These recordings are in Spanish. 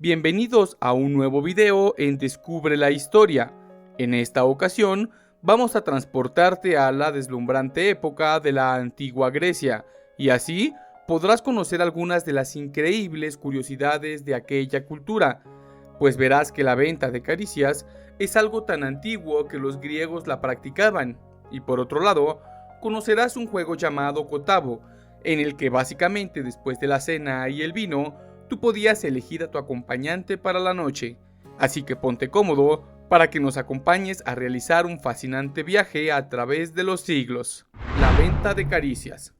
Bienvenidos a un nuevo video en Descubre la Historia. En esta ocasión vamos a transportarte a la deslumbrante época de la antigua Grecia y así podrás conocer algunas de las increíbles curiosidades de aquella cultura, pues verás que la venta de caricias es algo tan antiguo que los griegos la practicaban, y por otro lado, conocerás un juego llamado Kotabo, en el que básicamente después de la cena y el vino, tú podías elegir a tu acompañante para la noche, así que ponte cómodo para que nos acompañes a realizar un fascinante viaje a través de los siglos. La venta de caricias.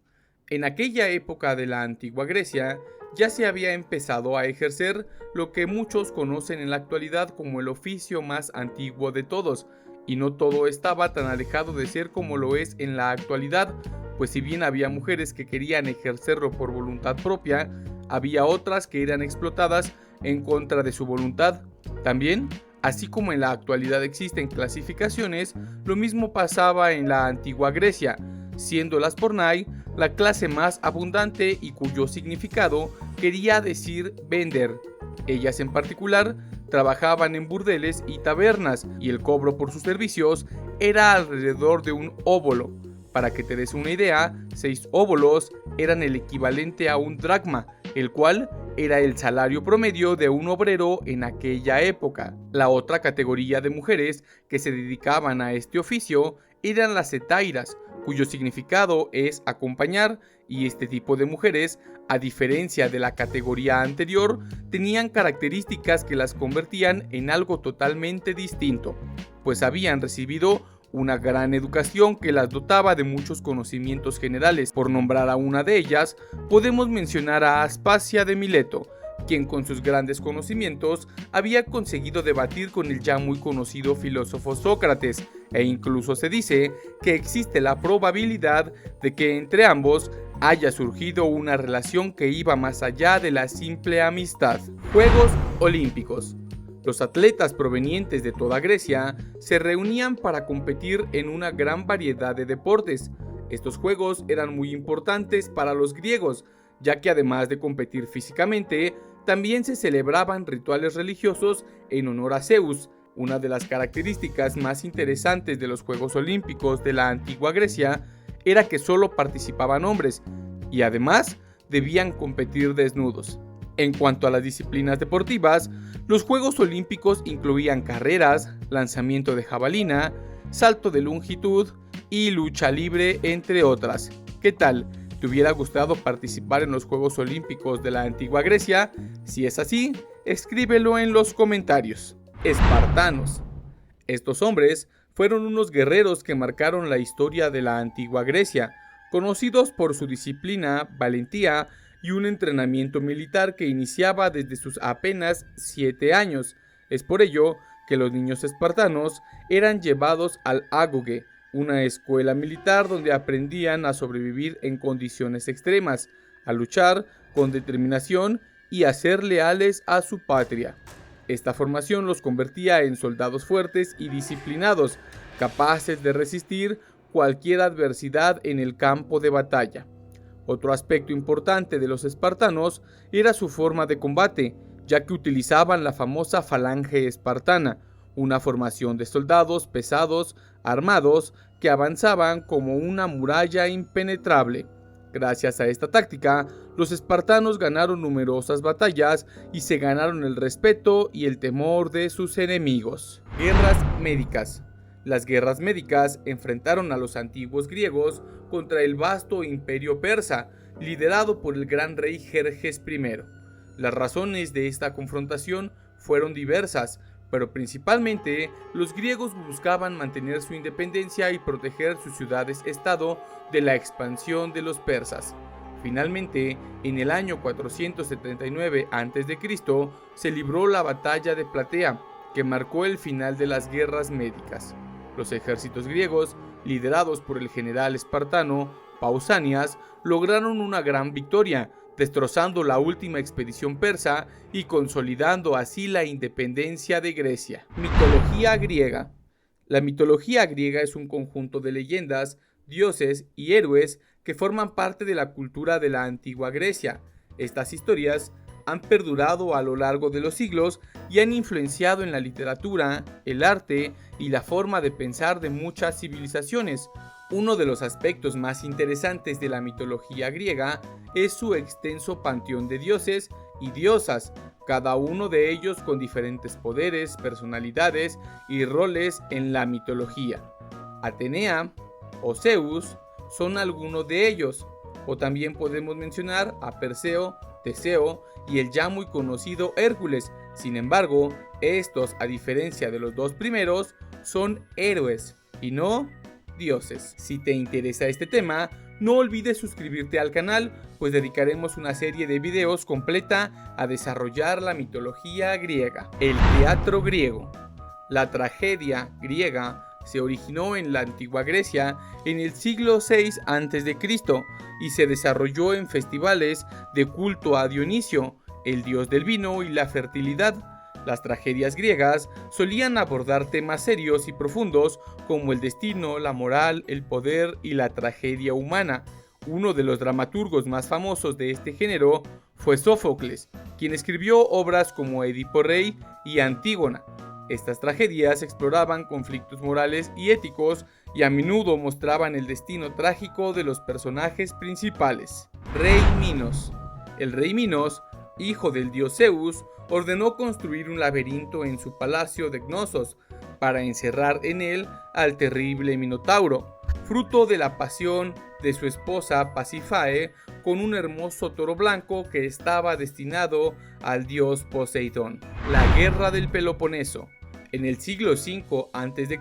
En aquella época de la antigua Grecia, ya se había empezado a ejercer lo que muchos conocen en la actualidad como el oficio más antiguo de todos, y no todo estaba tan alejado de ser como lo es en la actualidad, pues si bien había mujeres que querían ejercerlo por voluntad propia, había otras que eran explotadas en contra de su voluntad. También, así como en la actualidad existen clasificaciones, lo mismo pasaba en la antigua Grecia, siendo las pornai la clase más abundante y cuyo significado quería decir vender. Ellas en particular trabajaban en burdeles y tabernas y el cobro por sus servicios era alrededor de un óbolo. Para que te des una idea, 6 óbolos eran el equivalente a un dracma, el cual era el salario promedio de un obrero en aquella época. La otra categoría de mujeres que se dedicaban a este oficio eran las hetairas, cuyo significado es acompañar, y este tipo de mujeres, a diferencia de la categoría anterior, tenían características que las convertían en algo totalmente distinto, pues habían recibido una gran educación que las dotaba de muchos conocimientos generales. Por nombrar a una de ellas, podemos mencionar a Aspasia de Mileto, quien con sus grandes conocimientos había conseguido debatir con el ya muy conocido filósofo Sócrates, e incluso se dice que existe la probabilidad de que entre ambos haya surgido una relación que iba más allá de la simple amistad. Juegos Olímpicos. Los atletas provenientes de toda Grecia se reunían para competir en una gran variedad de deportes. Estos juegos eran muy importantes para los griegos, ya que además de competir físicamente, también se celebraban rituales religiosos en honor a Zeus. Una de las características más interesantes de los Juegos Olímpicos de la antigua Grecia era que solo participaban hombres, y además debían competir desnudos. En cuanto a las disciplinas deportivas, los Juegos Olímpicos incluían carreras, lanzamiento de jabalina, salto de longitud y lucha libre, entre otras. ¿Qué tal? ¿Te hubiera gustado participar en los Juegos Olímpicos de la antigua Grecia? Si es así, escríbelo en los comentarios. Espartanos. Estos hombres fueron unos guerreros que marcaron la historia de la antigua Grecia, conocidos por su disciplina, valentía y un entrenamiento militar que iniciaba desde sus apenas 7 años. Es por ello que los niños espartanos eran llevados al Ágoge, una escuela militar donde aprendían a sobrevivir en condiciones extremas, a luchar con determinación y a ser leales a su patria. Esta formación los convertía en soldados fuertes y disciplinados, capaces de resistir cualquier adversidad en el campo de batalla. Otro aspecto importante de los espartanos era su forma de combate, ya que utilizaban la famosa falange espartana, una formación de soldados pesados, armados, que avanzaban como una muralla impenetrable. Gracias a esta táctica, los espartanos ganaron numerosas batallas y se ganaron el respeto y el temor de sus enemigos. Guerras médicas. Las guerras médicas enfrentaron a los antiguos griegos contra el vasto imperio persa, liderado por el gran rey Jerjes I. Las razones de esta confrontación fueron diversas, pero principalmente los griegos buscaban mantener su independencia y proteger sus ciudades-estado de la expansión de los persas. Finalmente, en el año 479 a.C., se libró la batalla de Platea, que marcó el final de las guerras médicas. Los ejércitos griegos, liderados por el general espartano Pausanias, lograron una gran victoria, destrozando la última expedición persa y consolidando así la independencia de Grecia. Mitología griega. La mitología griega es un conjunto de leyendas, dioses y héroes que forman parte de la cultura de la antigua Grecia. Estas historias han perdurado a lo largo de los siglos y han influenciado en la literatura, el arte y la forma de pensar de muchas civilizaciones. Uno de los aspectos más interesantes de la mitología griega es su extenso panteón de dioses y diosas, cada uno de ellos con diferentes poderes, personalidades y roles en la mitología. Atenea o Zeus son algunos de ellos, o también podemos mencionar a Perseo, Teseo y el ya muy conocido Hércules. Sin embargo, estos, a diferencia de los dos primeros, son héroes y no dioses. Si te interesa este tema, no olvides suscribirte al canal, pues dedicaremos una serie de videos completa a desarrollar la mitología griega. El teatro griego. La tragedia griega se originó en la antigua Grecia en el siglo VI a.C. y se desarrolló en festivales de culto a Dionisio, el dios del vino y la fertilidad. Las tragedias griegas solían abordar temas serios y profundos como el destino, la moral, el poder y la tragedia humana. Uno de los dramaturgos más famosos de este género fue Sófocles, quien escribió obras como Edipo Rey y Antígona. Estas tragedias exploraban conflictos morales y éticos y a menudo mostraban el destino trágico de los personajes principales. Rey Minos. El rey Minos, hijo del dios Zeus, ordenó construir un laberinto en su palacio de Cnosos para encerrar en él al terrible Minotauro, fruto de la pasión de su esposa Pasífae con un hermoso toro blanco que estaba destinado al dios Poseidón. La Guerra del Peloponeso. En el siglo V a.C.,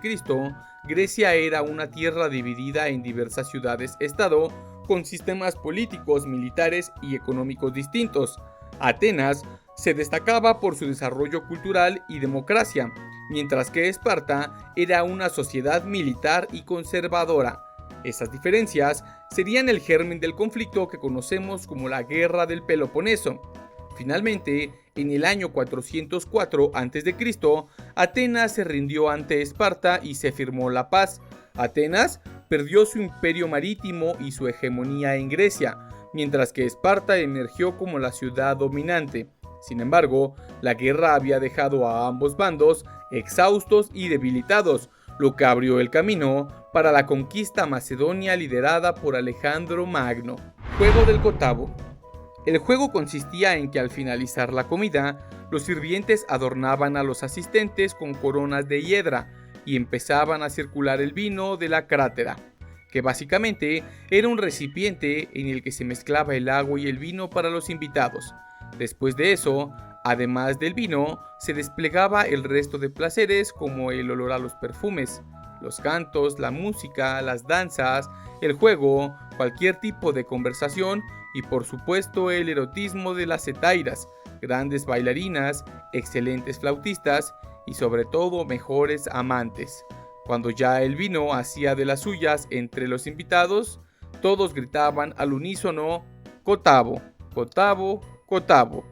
Grecia era una tierra dividida en diversas ciudades-estado con sistemas políticos, militares y económicos distintos. Atenas se destacaba por su desarrollo cultural y democracia, mientras que Esparta era una sociedad militar y conservadora. Esas diferencias serían el germen del conflicto que conocemos como la Guerra del Peloponeso. Finalmente, en el año 404 a.C., Atenas se rindió ante Esparta y se firmó la paz. Atenas perdió su imperio marítimo y su hegemonía en Grecia, mientras que Esparta emergió como la ciudad dominante. Sin embargo, la guerra había dejado a ambos bandos exhaustos y debilitados, lo que abrió el camino para la conquista macedonia liderada por Alejandro Magno. Juego del Cotavo. El juego consistía en que al finalizar la comida, los sirvientes adornaban a los asistentes con coronas de hiedra y empezaban a circular el vino de la crátera, que básicamente era un recipiente en el que se mezclaba el agua y el vino para los invitados. Después de eso, además del vino, se desplegaba el resto de placeres como el olor a los perfumes, los cantos, la música, las danzas, el juego, cualquier tipo de conversación y por supuesto el erotismo de las hetairas, grandes bailarinas, excelentes flautistas y sobre todo mejores amantes. Cuando ya el vino hacía de las suyas entre los invitados, todos gritaban al unísono: "Cotavo, cotavo, cotavo".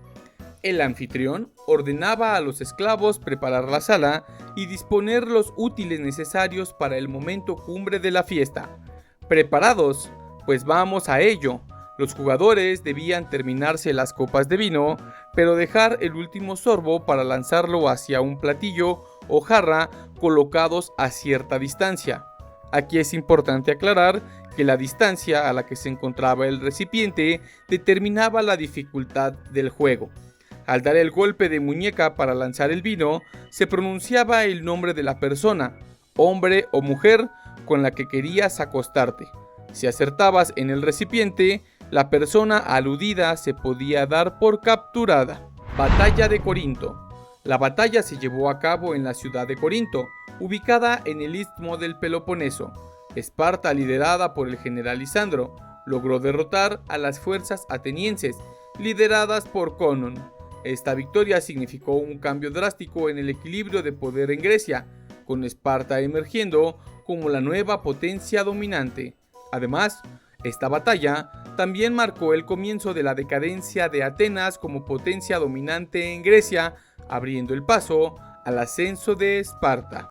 El anfitrión ordenaba a los esclavos preparar la sala y disponer los útiles necesarios para el momento cumbre de la fiesta. ¿Preparados? Pues vamos a ello. Los jugadores debían terminarse las copas de vino, pero dejar el último sorbo para lanzarlo hacia un platillo o jarra colocados a cierta distancia. Aquí es importante aclarar que la distancia a la que se encontraba el recipiente determinaba la dificultad del juego. Al dar el golpe de muñeca para lanzar el vino, se pronunciaba el nombre de la persona, hombre o mujer, con la que querías acostarte. Si acertabas en el recipiente, la persona aludida se podía dar por capturada. Batalla de Corinto. La batalla se llevó a cabo en la ciudad de Corinto, ubicada en el istmo del Peloponeso. Esparta, liderada por el general Lisandro, logró derrotar a las fuerzas atenienses, lideradas por Conón. Esta victoria significó un cambio drástico en el equilibrio de poder en Grecia, con Esparta emergiendo como la nueva potencia dominante. Además, esta batalla también marcó el comienzo de la decadencia de Atenas como potencia dominante en Grecia, abriendo el paso al ascenso de Esparta.